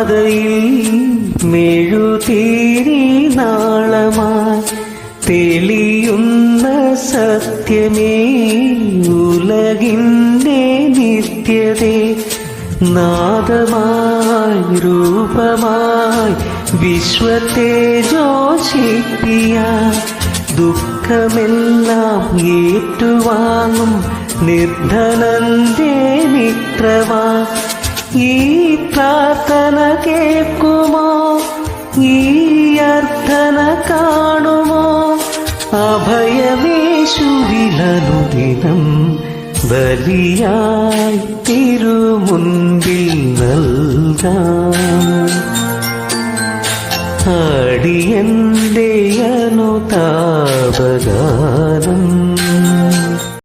പാതയിൽ മെഴുതിരി നാളമായി തെളിയുന്ന സത്യമേ ഉലകിൻ്റെ നിത്യതേ നാദമായി രൂപമായി വിശ്വത്തെ ജ്യോതിപ്പിയാൻ ദുഃഖമെല്ലാം ഏറ്റുവാങ്ങും നിർധനന്റെ മിത്രമാ ഈ പ്രാർത്ഥന കേൾക്കുമോ ഈ അർത്ഥന കാണുമോ അഭയമേശുവിലനുദിനം ബലിയായി തിരുമുൻപിൽ നൽകാം അടിയന്റെ അനുതാപഗാനം